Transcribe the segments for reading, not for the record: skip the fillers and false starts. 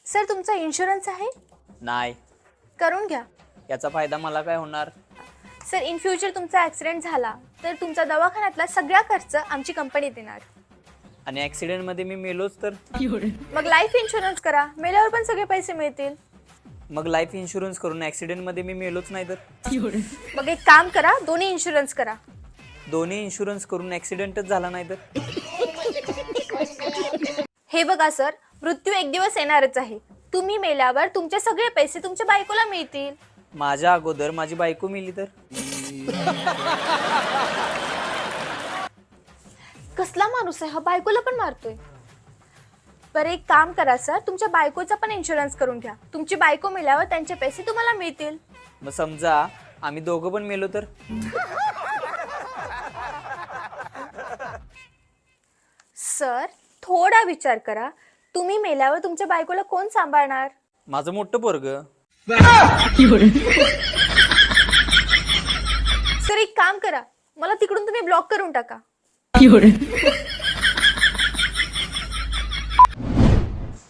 Sir तुमचा insurance आहे? नाही. करून घ्या. याचा फायदा मला काय होणार? सर इन फ्युचर तुमचा ॲक्सिडेंट झाला तर तुमचा दवाखान्यातला सगळा खर्च आमची कंपनी देणार. आणि ॲक्सिडेंट मध्ये मी मेलोच तर? मग लाईफ इन्शुरन्स करा, मेल्यावर पण सगळे पैसे मिळतील. मग लाईफ इन्शुरन्स करून ॲक्सिडेंट मध्ये मी मेलोच नाही तर? मग एक काम करा, दोन्ही इन्शुरन्स करा. दोन्ही इन्शुरन्स करून ॲक्सिडेंटच झाला नाही तर? हे बघा सर, मृत्यू एक दिवस येणारच आहे. तुम्ही मेल्यावर तुमचे सगळे पैसे तुमच्या बायकोला मिळतील. माझ्या अगोदर माझी बायको मेली तर? कसला माणूस आहे हा, बायकोला पण मारतोय. बरं एक काम करा सर, तुमच्या बायकोचा पण इन्शुरन्स करून घ्या. तुमची बायको मेल्यावर त्यांचे पैसे तुम्हाला मिळतील. मग समजा आम्ही दोघं पण मेलो तर? सर थोडा विचार करा, तुम्ही मेल्यावर तुमच्या बायकोला कोण सांभाळणार? माझं मोठं पोरग. सर एक काम करा, मला तिकडून तुम्ही ब्लॉक करून टाका.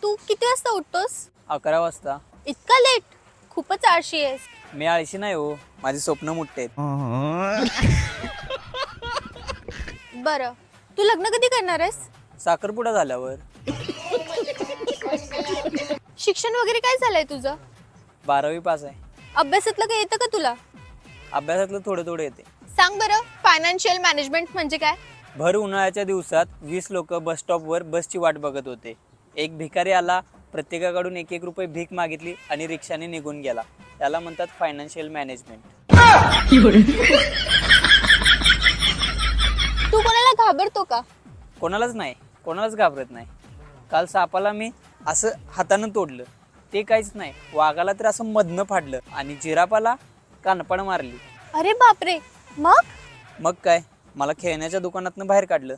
तू किती वाजता उठतोस? 11 वाजता. इतका लेट? खूपच आळशी आहेस. मी आळशी नाही हो, माझी स्वप्न मोठे आहेत. बरं तू लग्न कधी करणार आहेस? साखरपुडा झाल्यावर. शिक्षण वगैरे काय झालंय तुझं? 12वी पास आहे. अभ्यासातलं काय येतं का तुला? अभ्यासातलं थोडं थोडं येते. सांग बरं, फायनान्शियल मॅनेजमेंट म्हणजे काय? भर उन्हाळ्याच्या दिवसात 20 लोक बस स्टॉपवर बसची वाट बघत होते. एक भिकारी आला, प्रत्येकाकडून 1-1 रुपये भीक मागितली आणि रिक्षाने निघून गेला. त्याला म्हणतात फायनान्शियल मॅनेजमेंट. तू कोणाला घाबरतो का? कोणालाच नाही, कोणालाच घाबरत नाही. काल सापाला मी असं हातानं तोडलं, ते काहीच नाही. वाघाला तर असं मधनं फाडलं आणि जिरापाला कानपण मारली. अरे बापरे. मग काय, मला खेळण्याच्या दुकानातनं बाहेर काढलं.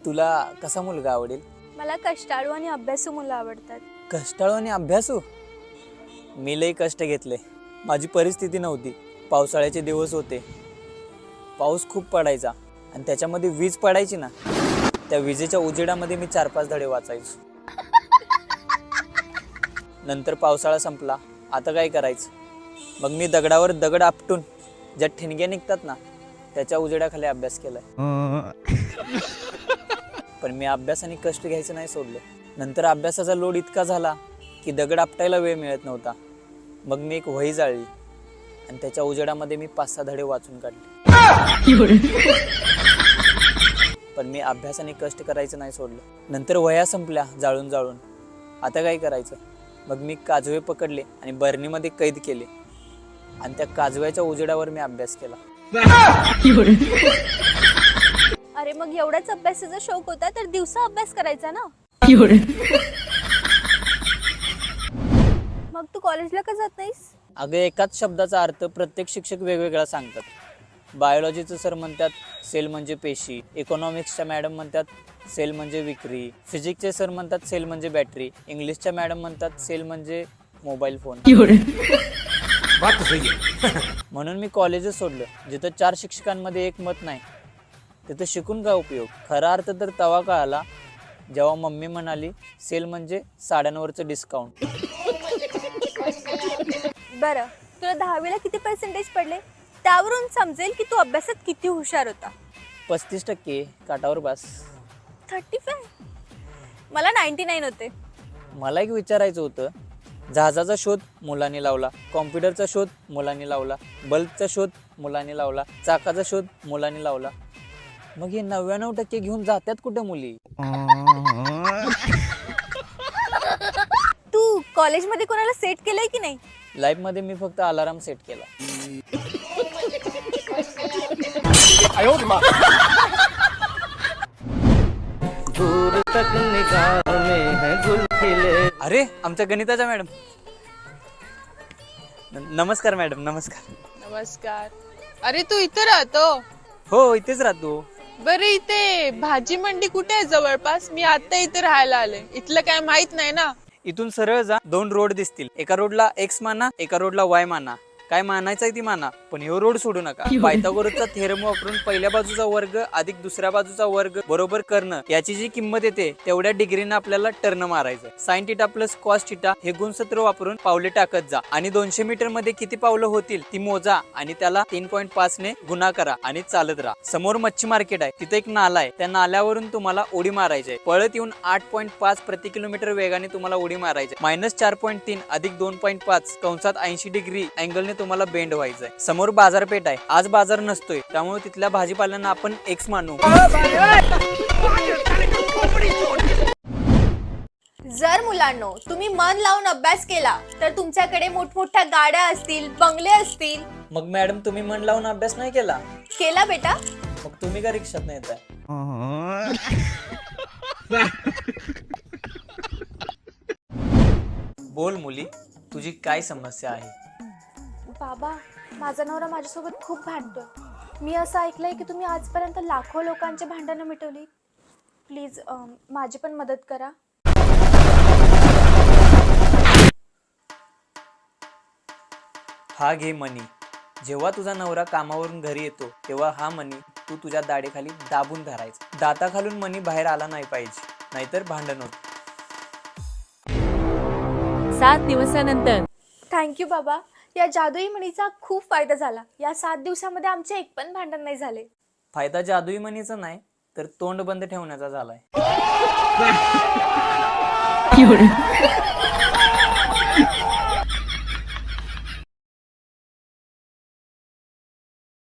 तुला कसा मुलगा आवडेल? मला कष्टाळू आणि अभ्यासू मुलं आवडतात. कष्टाळू आणि अभ्यासू? मी लई कष्ट घेतले. माझी परिस्थिती नव्हती. पावसाळ्याचे दिवस होते, पाऊस खूप पडायचा आणि त्याच्यामध्ये वीज पडायची ना, त्या विजेच्या उजेडामध्ये मी 4-5 धडे वाचायचो. नंतर पावसाळा संपला, आता काय करायचं? मग मी दगडावर दगड आपटून ज्या ठिणग्या निघतात ना, त्याच्या उजेडाखाली अभ्यास केलाय. पण मी अभ्यास आणि कष्ट घ्यायचं नाही सोडलं. नंतर अभ्यासाचा लोड इतका झाला की दगड आपटायला वेळ मिळत नव्हता. मग मी एक वही जाळली आणि त्याच्या उजेडामध्ये मी 5-6 धडे वाचून काढले. पण मी अभ्यास आणि कष्ट करायचं नाही सोडलं. नंतर वह्या संपल्या जाळून जाळून. आता काय करायचं? मग मी काजवे पकडले आणि बरणीमध्ये कैद केले आणि त्या काजव्याच्या उजेडावर मी अभ्यास केला. अरे मग एवढाच अभ्यासाचा शौक होता तर दिवसा अभ्यास करायचा ना. मग तू कॉलेजला का जात नाहीस? अगं एकाच शब्दाचा अर्थ प्रत्येक शिक्षक वेगवेगळा सांगतात. बायोलॉजीचं सर म्हणतात सेल म्हणजे पेशी, इकॉनॉमिक्सच्या मॅडम म्हणतात सेल म्हणजे विक्री, फिजिक्सचे सर म्हणतात सेल म्हणजे बॅटरी, इंग्लिशच्या मॅडम म्हणतात सेल म्हणजे मोबाईल फोन. म्हणून मी कॉलेजच सोडलं. जिथं 4 शिक्षकांमध्ये एक मत नाही तिथं शिकून काय उपयोग? खरा अर्थ तर तवा कळाला जेव्हा मम्मी म्हणाली सेल म्हणजे साड्यांवरचं डिस्काउंट. बरं तुला 10वीला किती पर्सेंटेज पडले? त्यावरून समजेल की तू अभ्यासात किती हुशार होता. 35% काटावर बस. 35? मला 99 होते. मला एक विचारायचं होतं, जहाजाचा शोध मुलांनी लावला, कॉम्प्युटरचा शोध मुलांनी लावला, बल्बचा शोध मुलांनी लावला, चाकाचा शोध मुलांनी लावला. मग हे 99% घेऊन जातात कुठं मुली? तू कॉलेजमध्ये कोणाला सेट केलंय की नाही? लाईफ मध्ये मी फक्त अलार्म सेट केला. अरे आमच्या गणिताच्या मॅडम. नमस्कार मॅडम. नमस्कार. नमस्कार. अरे तू इथे राहतो? हो इथेच राहतो. बरं इथे भाजी मंडी कुठे आहे जवळपास? मी आता इथे राहायला आले. इथलं काय माहित नाही ना. इथून सरळ जा, 2 रोड दिसतील. एका रोडला एक्स माना, एका रोडला वाय माना. काय मानायचंय ती माना, पण ह्यो रोड सोडू नका. पायथागोरसचा थेरम वापरून पहिल्या बाजूचा वर्ग अधिक दुसऱ्या बाजूचा वर्ग बरोबर करणं याची जी किंमत येते तेवढ्या डिग्रीनं आपल्याला टर्न मारायचं. Sine theta plus cos theta हे गुणसूत्र वापरून पावले टाकत जा आणि 200 मीटर मध्ये किती पावलं होतील ती मोजा आणि त्याला 3.5 ने गुणा करा आणि चालत राहा. समोर मच्छी मार्केट आहे, तिथे एक नाला आहे, त्या नाल्यावरून तुम्हाला उडी मारायची आहे. पळत येऊन 8.5 प्रति किलोमीटर वेगाने तुम्हाला उडी मारायची. -4.3 अधिक 2.5 कंसात 80 डिग्री अँगलने तुम्हाला बेंड व्हायचंय. समोर बाजारपेठ आहे, आज बाजार नसतोय, त्यामुळे तिथल्या भाजीपाल्यांना आपण एक्स मानू. जर मुलांनो तुम्ही मन लावून अभ्यास केला तर तुमच्याकडे मोठमोठ्या गाड्या असतील, बंगले असतील. मग मॅडम तुम्ही मन लावून अभ्यास नाही केला, केला बेटा? मग तुम्ही का रिक्षात नाही येताय? बोल मुली, तुझी काय समस्या आहे? बाबा, माझा नवरा माझ्यासोबत खूप भांडतोय. मी असं ऐकलंय की तुम्ही आजपर्यंत लाखो लोकांची भांडणं मिटवली. प्लीज माझी पण मदत करा. हा घे मनी. जेव्हा तुझा नवरा कामावरून घरी येतो तेव्हा हा मनी तू तुझ्या दाढेखाली दाबून धरायचा. दाताखालून मनी बाहेर आला नाही पाहिजे, नाहीतर भांडण होत. 7 दिवसानंतर. थँक्यू बाबा, या जादुई मणीचा खूप फायदा झाला. या 7 दिवसामध्ये आमचे एक पण भांडण नाही झाले. फायदा जादुई मनीचा नाही तर तोंड बंद ठेवण्याचा झालाय. एवढं